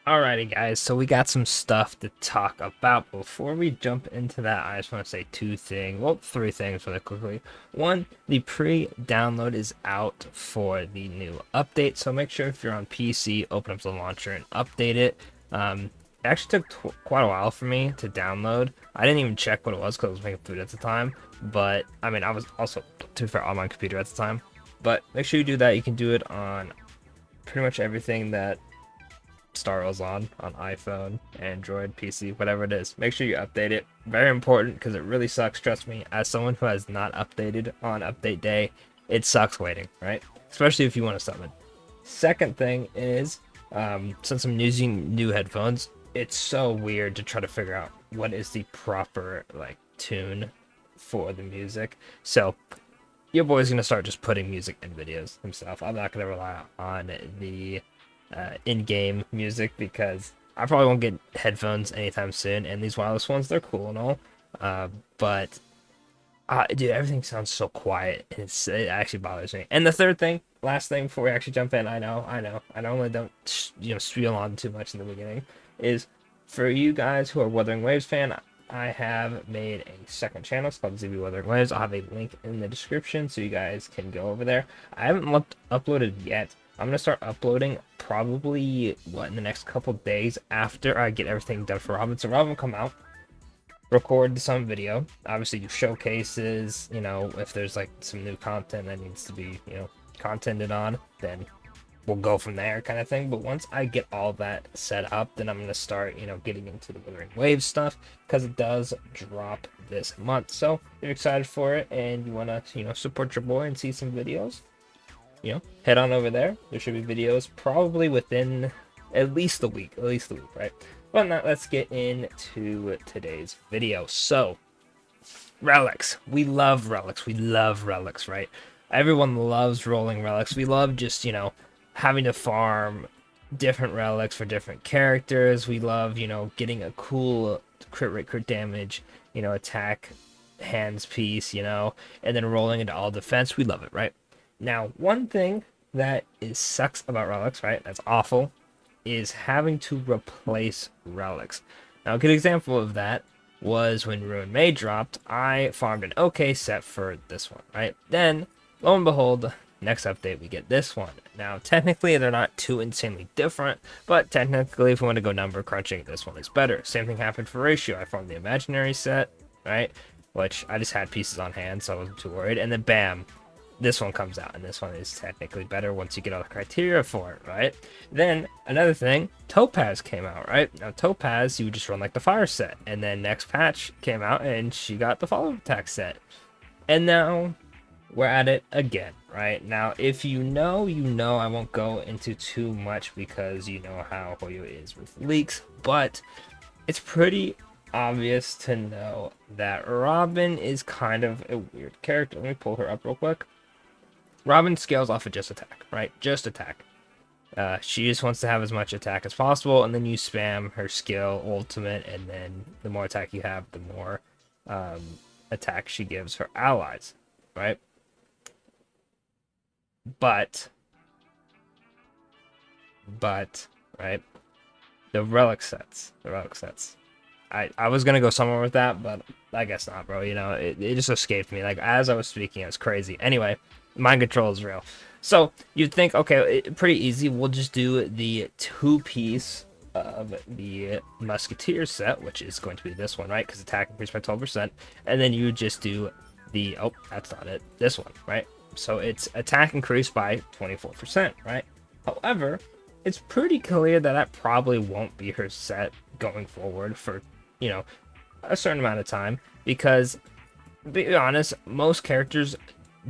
Alrighty, guys, so we got some stuff to talk about. Before we jump into that, I just want to say three things really quickly. One, the pre-download is out for the new update, so make sure if you're on PC, open up the launcher and update it. It actually took quite a while for me to download. I didn't even check what it was because I was making food at the time, but I mean, I was also, to be fair, on my computer at the time. But make sure you do that. You can do it on pretty much everything that Star Wars on iPhone, Android, PC, whatever it is. Make sure you update it. Very important because it really sucks. Trust me, as someone who has not updated on update day, it sucks waiting, right? Especially if you want to summon. Second thing is, since I'm using new headphones, it's so weird to try to figure out what is the proper like tune for the music. So your boy's gonna start just putting music in videos himself. I'm not gonna rely on the in-game music because I probably won't get headphones anytime soon. And these wireless ones, they're cool and all, but dude, everything sounds so quiet. It actually bothers me. And the third thing, last thing before we actually jump in, I normally don't spiel on too much in the beginning, is for you guys who are Wuthering Waves fan. I have made a second channel. It's called ZB Wuthering Waves. I'll have a link in the description so you guys can go over there. I haven't uploaded yet. I'm gonna start uploading probably in the next couple days after I get everything done for Robin. So Robin will come out, record some video, obviously do showcases. If there's like some new content that needs to be contented on, then we'll go from there kind of thing. But once I get all that set up, then I'm going to start getting into the Withering Waves stuff because it does drop this month. So if you're excited for it and you want to support your boy and see some videos, head on over there. There should be videos probably within at least a week, right? But now let's get into today's video. So relics, we love relics, right? Everyone loves rolling relics. We love just having to farm different relics for different characters. We love getting a cool crit rate, crit damage, attack hands piece, and then rolling into all defense. We love it, right? Now, one thing that sucks about relics, right? That's awful, is having to replace relics. Now, a good example of that was when Ruin May dropped. I farmed an okay set for this one, right? Then, lo and behold, next update we get this one. Now, technically, they're not too insanely different, but technically, if we want to go number crunching, this one is better. Same thing happened for Ratio. I farmed the Imaginary set, right? Which I just had pieces on hand, so I wasn't too worried. And then, bam, this one comes out, and this one is technically better once you get all the criteria for it, right? Then another thing, Topaz came out, right? Now Topaz, you would just run like the fire set, and then next patch came out, and she got the follow attack set, and now we're at it again, right? Now, if you know, I won't go into too much because you know how Hoyo is with leaks, but it's pretty obvious to know that Robin is kind of a weird character. Let me pull her up real quick. Robin scales off of just attack, right? Just attack. She just wants to have as much attack as possible, and then you spam her skill, ultimate, and then the more attack you have, the more attack she gives her allies, right? But, right? The relic sets. I was gonna go somewhere with that, but I guess not, bro. It just escaped me. Like, as I was speaking, it was crazy. Anyway, mind control is real. So you'd think, okay, pretty easy. We'll just do the two-piece of the Musketeer set, which is going to be this one, right? Because attack increased by 12%. And then you would just do the, oh, that's not it, this one, right? So it's attack increased by 24%, right? However, it's pretty clear that that probably won't be her set going forward for, a certain amount of time. Because, to be honest, most characters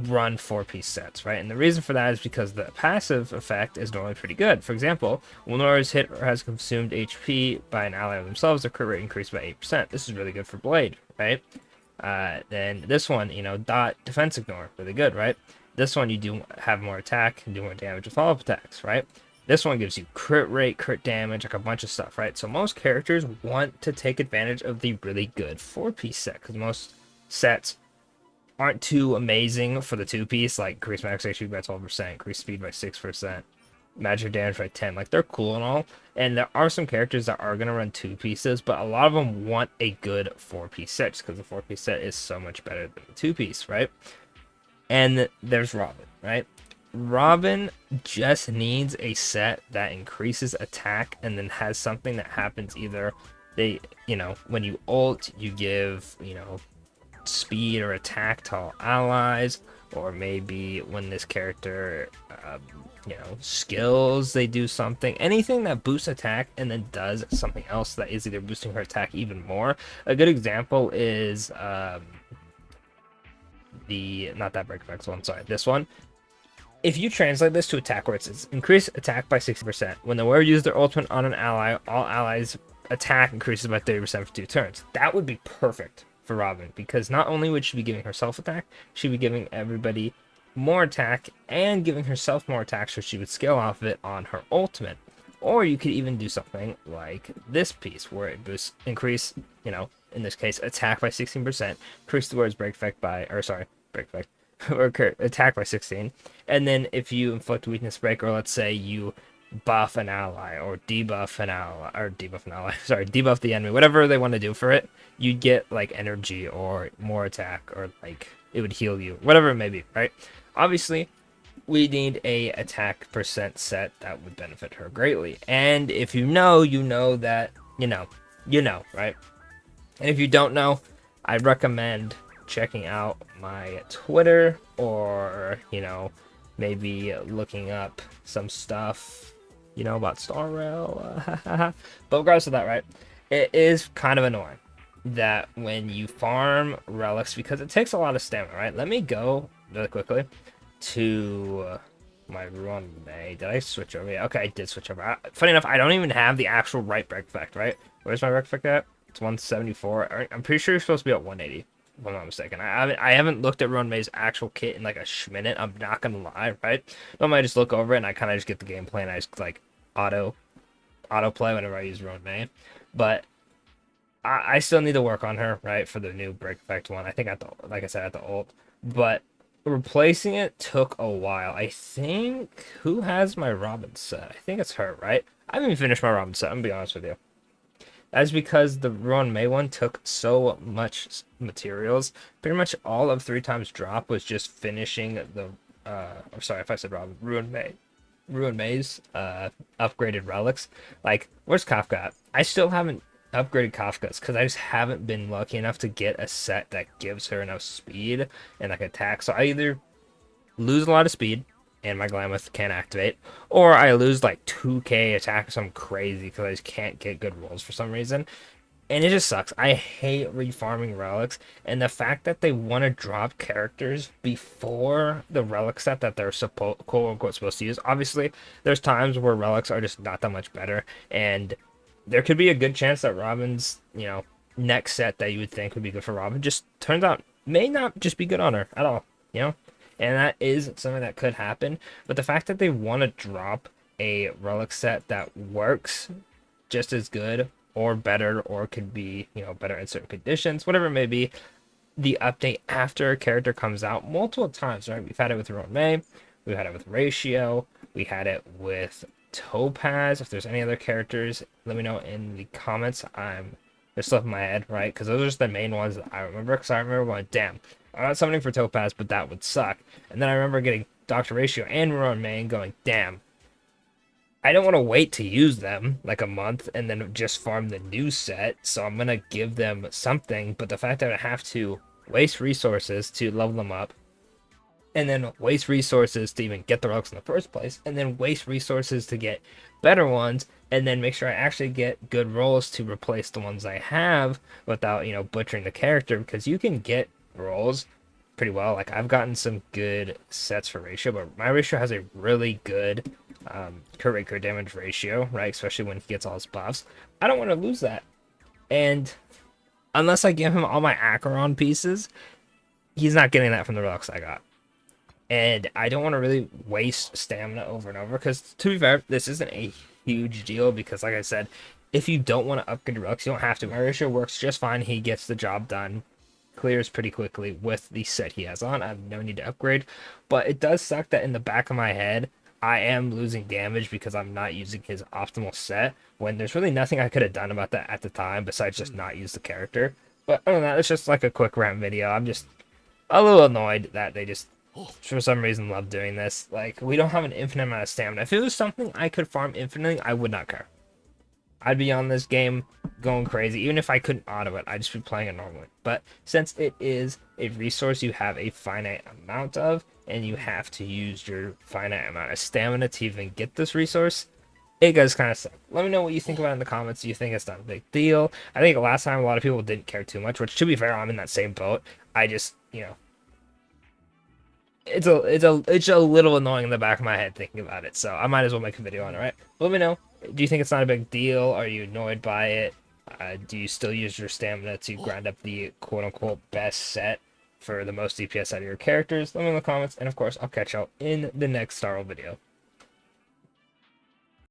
run four-piece sets, right? And the reason for that is because the passive effect is normally pretty good. For example, when Nora's hit or has consumed HP by an ally of themselves, their crit rate increased by 8%. This is really good for Blade, right? Then this one, dot defense ignore, really good, right? This one you do have more attack and do more damage with follow-up attacks, right? This one gives you crit rate, crit damage, like a bunch of stuff, right? So most characters want to take advantage of the really good four-piece set, because most sets aren't too amazing for the two-piece, like increase max HP by 12%, increase speed by 6%, magic damage by 10. Like, they're cool and all. And there are some characters that are going to run 2 pieces, but a lot of them want a good 4-piece set because the 4-piece set is so much better than the 2-piece, right? And there's Robin, right? Robin just needs a set that increases attack and then has something that happens either when you ult, you give, speed or attack to all allies, or maybe when this character, skills, they do something, anything that boosts attack and then does something else that is either boosting her attack even more. A good example is, not that break effects one, sorry, this one. If you translate this to attack where it says increase attack by 60%, when the warrior uses their ultimate on an ally, all allies attack increases by 30% for 2 turns. That would be perfect for Robin, because not only would she be giving herself attack, she'd be giving everybody more attack and giving herself more attack, so she would scale off of it on her ultimate. Or you could even do something like this piece where it boosts increase, in this case, attack by 16%, increase the word's break effect by, break effect, or attack by 16. And then if you inflict weakness break, or let's say you buff an ally or debuff an ally, debuff the enemy, whatever they want to do for it, you get like energy or more attack, or like it would heal you, whatever it may be, right? Obviously, we need a attack percent set that would benefit her greatly. And if you know that, right? And if you don't know, I recommend checking out my Twitter, or, maybe looking up some stuff, about Star Rail. But regardless of that, right? It is kind of annoying that when you farm relics, because it takes a lot of stamina, right? Let me go really quickly to my Ruan May. Did I switch over? Yeah, okay, I did switch over. Funny enough, I don't even have the actual right break effect, right? Where's my break effect at? It's 174. I'm pretty sure you're supposed to be at 180, if I'm not mistaken. I haven't looked at Ruan May's actual kit in like a minute. I'm not gonna lie, right? Normally I just look over it and I kind of just get the gameplay and I just like auto play whenever I use Ruan May. But I still need to work on her, right, for the new break effect one. I think like I said, at the ult. But replacing it took a while. I think, who has my Robin set? I think it's her, right? I haven't even finished my Robin set, I'm gonna be honest with you. That's because the Ruan May one took so much materials. Pretty much all of 3 times drop was just finishing the, I'm sorry if I said Robin, Ruan May's upgraded relics. Like, where's Kafka at? I still haven't upgraded Kafka's because I just haven't been lucky enough to get a set that gives her enough speed and like attack. So I either lose a lot of speed and my Glamouth can't activate, or I lose like 2k attack or something crazy because I just can't get good rolls for some reason. And it just sucks. I hate refarming relics, and the fact that they want to drop characters before the relic set that they're quote unquote supposed to use. Obviously, there's times where relics are just not that much better, and there could be a good chance that Robin's, next set that you would think would be good for Robin just turns out may not just be good on her at all, And that is something that could happen. But the fact that they want to drop a relic set that works just as good or better, or could be, better in certain conditions, whatever it may be, the update after a character comes out multiple times, right? We've had it with Ruan May, we've had it with Ratio, we had it with Topaz. If there's any other characters, let me know in the comments. They're slipping my head, right? Because those are just the main ones that I remember. Because I remember going, damn, I'm not summoning for Topaz, but that would suck. And then I remember getting Dr. Ratio and Ruan May and going, damn, I don't want to wait to use them like a month and then just farm the new set. So I'm going to give them something. But the fact that I have to waste resources to level them up, and then waste resources to even get the relics in the first place, and then waste resources to get better ones, and then make sure I actually get good rolls to replace the ones I have without, butchering the character, because you can get rolls pretty well. Like, I've gotten some good sets for Ratio, but my Ratio has a really good crit rate, crit damage ratio, right? Especially when he gets all his buffs. I don't want to lose that. And unless I give him all my Acheron pieces, he's not getting that from the relics I got. And I don't want to really waste stamina over and over, because to be fair, this isn't a huge deal, because like I said, if you don't want to upgrade your relics, you don't have to. My Ratio works just fine. He gets the job done, clears pretty quickly with the set he has on. I have no need to upgrade. But it does suck that in the back of my head, I am losing damage because I'm not using his optimal set, when there's really nothing I could have done about that at the time besides just not use the character. But other than that, it's just like a quick rant video. I'm just a little annoyed that they just, for some reason, love doing this. Like, we don't have an infinite amount of stamina. If it was something I could farm infinitely, I would not care. I'd be on this game going crazy. Even if I couldn't auto it, I'd just be playing it normally. But since it is a resource you have a finite amount of, and you have to use your finite amount of stamina to even get this resource, it does kind of suck. Let me know what you think about it in the comments. Do you think it's not a big deal? I think last time a lot of people didn't care too much, which, to be fair, I'm in that same boat. I just, it's a little annoying in the back of my head thinking about it, so I might as well make a video on it, right? Let me know. Do you think it's not a big deal? Are you annoyed by it? Do you still use your stamina to grind up the quote-unquote best set for the most DPS out of your characters? Let me know in the comments, and of course, I'll catch y'all in the next Star Wars video.